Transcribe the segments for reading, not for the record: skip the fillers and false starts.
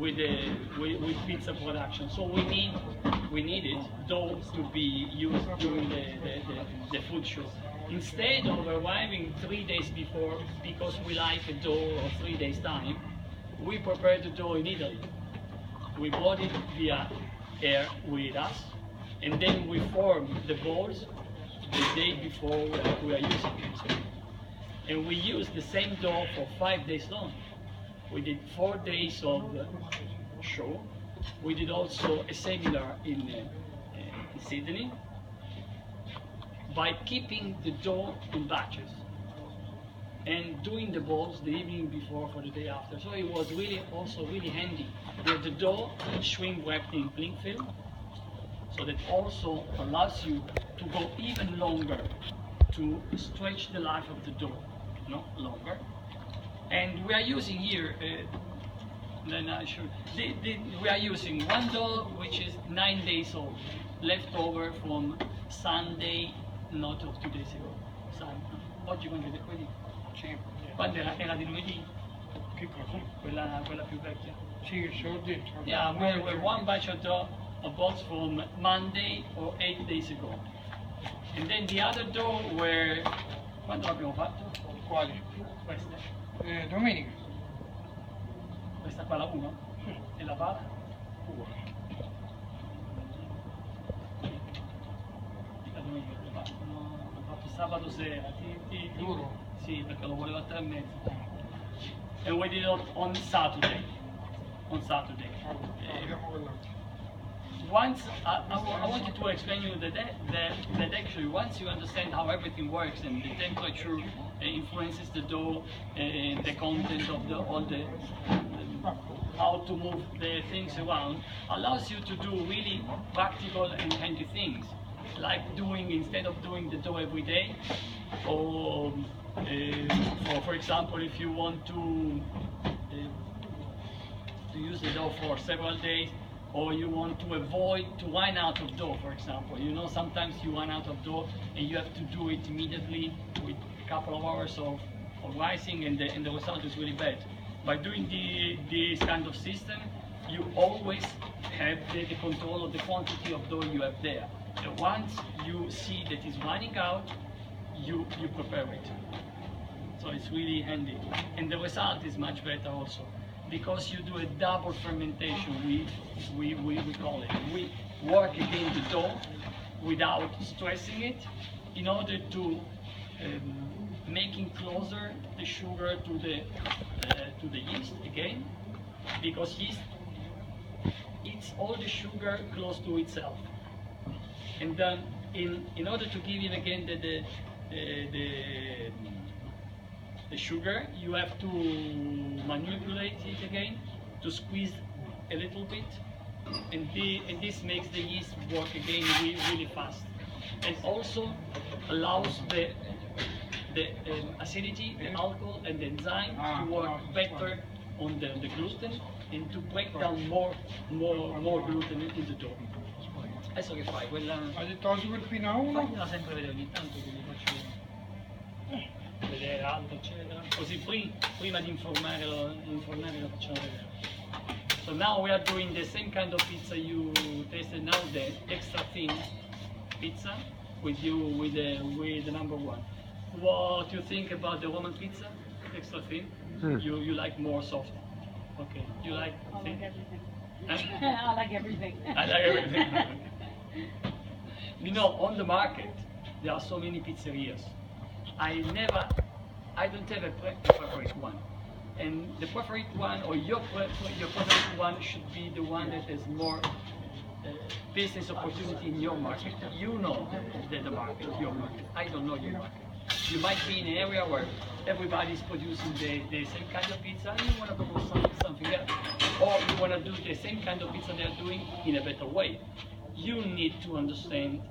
with pizza production. So we needed dough to be used during the food show. Instead of arriving 3 days before, because we like a dough of 3 days time, we prepared the dough in Italy. We brought it via air with us, and then we formed the balls the day before we are using it. And we used the same dough for 5 days long. We did 4 days of show. We did also a seminar in Sydney by keeping the dough in batches and doing the balls the evening before for the day after. So it was also really handy with the dough shrink wrapped in cling film, so that also allows you to go even longer, to stretch the life of the dough, longer. And we are using here, we are using one dough which is 9 days old, left over from Sunday, not of 2 days ago. Oggi quando è lunedì? Sì. Quando era di lunedì? Che cosa? Quella più vecchia. Sì, sono dentro. Yeah, we're one batch of dough of balls from Monday or 8 days ago. And then the other dough were... Quando l'abbiamo fatto? Quali? Questa. Domenica. Questa qua la 1? Sì. E la pala? Uguale. La domenica l'ho fatto sabato sera. Giuro? Sì, perché lo volevo a 3:30. And we did it on Saturday. On Saturday. Abbiamo quella. Once I wanted to explain you that actually once you understand how everything works and the temperature influences the dough and the content of all the how to move the things around, allows you to do really practical and handy things, like instead of doing the dough every day, or for example, if you want to use the dough for several days, or you want to avoid to run out of dough, for example. Sometimes you run out of dough and you have to do it immediately with a couple of hours of rising, and the result is really bad. By doing this kind of system, you always have the control of the quantity of dough you have there. And once you see that it's running out, you prepare it. So it's really handy. And the result is much better also, because you do a double fermentation, we call it. We work again the dough without stressing it, in order to making closer the sugar to the yeast again, because yeast eats all the sugar close to itself. And then in order to give it again the sugar, you have to manipulate it again, to squeeze a little bit, and this makes the yeast work again really fast, and also allows the acidity, the alcohol, and the enzyme to work better on the gluten, and to break down more gluten in the dough. Adesso che fai? Quella... Ha detto la superfina 1? Fagliela sempre vedere ogni tanto, che li faccio vedere altro, eccetera. Così prima di informare lo facciamo vedere. So now we are doing the same kind of pizza you tasted now, the extra thin pizza with the number 1. What do you think about the Roman pizza? Extra thin? You like more soft? Okay. You like thin? I like everything. I like everything. On the market there are so many pizzerias. I don't have a preferred one, and the preferred one, or your preferred one, should be the one that has more business opportunity in your market. You know the market, your market. I don't know your market. You might be in an area where everybody is producing the same kind of pizza, and you want to propose something else, or you want to do the same kind of pizza they are doing in a better way. You need to understand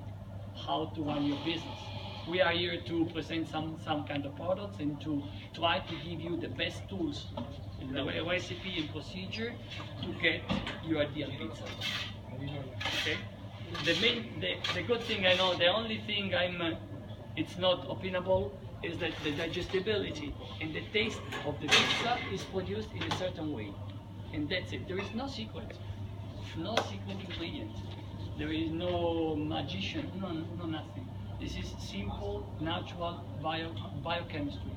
how to run your business. We are here to present some kind of products and to try to give you the best tools, the recipe and procedure to get your ideal pizza. Okay. The good thing I know, the only thing it's not opinable, is that the digestibility and the taste of the pizza is produced in a certain way. and that's it. There is no secret, no secret ingredient. There is no magician, no nothing. This is simple, natural biochemistry.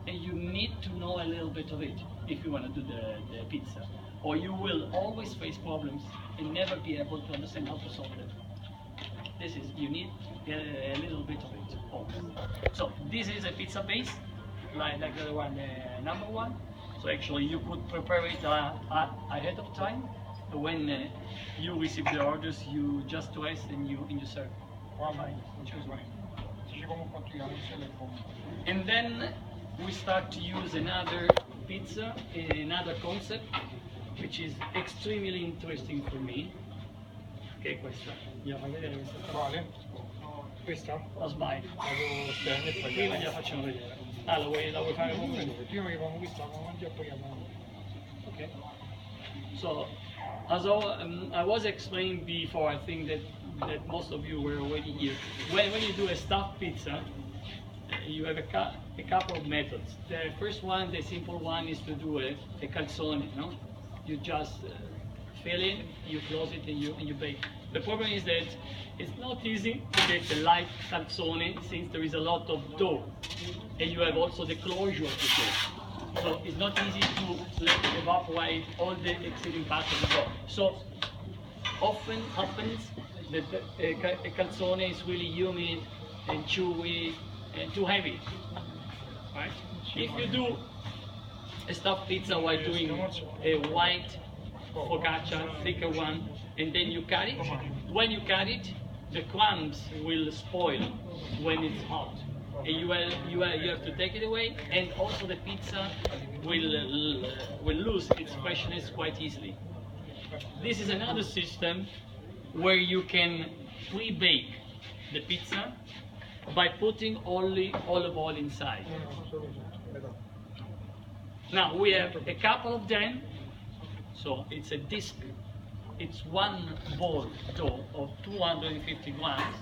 And you need to know a little bit of it if you want to do the pizza. Or you will always face problems and never be able to understand how to solve them. You need a little bit of it always. So this is a pizza base, like the one, number one. So actually you could prepare it ahead of time. When you receive the orders, you just rest and you serve. Dici come quanti anni se le compri. And then we start to use another pizza, another concept, which is extremely interesting for me. Che è questa? Andiamo a vedere questa. Quale? Questa? O sbaglio? La devo stare e poi Prima gliela facciamo vedere. Ah, la vuoi fare con me? prima che fanno questa la mangiare e poi la fanno. Okay. So, as I was explaining before, I think that most of you were already here. When you do a stuffed pizza, you have a couple of methods. The first one, the simple one, is to do a calzone. No, you just fill in, you close it, and you bake. The problem is that it's not easy to get a light calzone since there is a lot of dough, and you have also the closure of the dough. So it's not easy to let it evaporate all the exceeding part of the dough. So often happens that a calzone is really humid and chewy and too heavy. Right? If you do a stuffed pizza while doing a white focaccia, thicker one, and then you cut it, when you cut it, the crumbs will spoil when it's hot. And you have to take it away, and also the pizza will lose its freshness quite easily. This is another system where you can pre-bake the pizza by putting only olive oil inside. Now we have a couple of them, so it's a disc. It's one ball dough of 250 grams,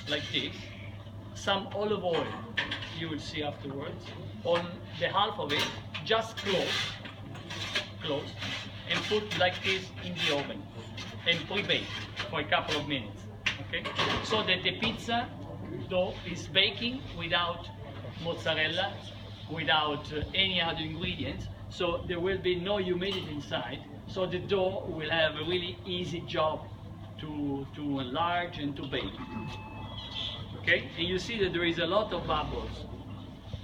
like this. Some olive oil, you will see afterwards, on the half of it, just close, and put like this in the oven, and pre-bake for a couple of minutes, okay? So that the pizza dough is baking without mozzarella, without any other ingredients, so there will be no humidity inside, so the dough will have a really easy job to enlarge and to bake. Okay? And you see that there is a lot of bubbles.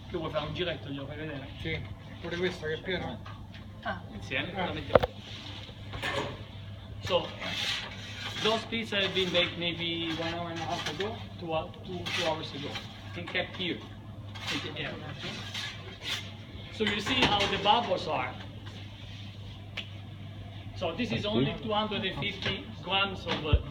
Che vuoi fare un giretto, glielo fai vedere? Sì, pure questa che è piena. Ah, insieme, la mettiamo. So, those pizzas have been baked maybe 1 hour and a half ago, 2 hours ago, and kept here in the air. So you see how the bubbles are. So this is only 250 grams of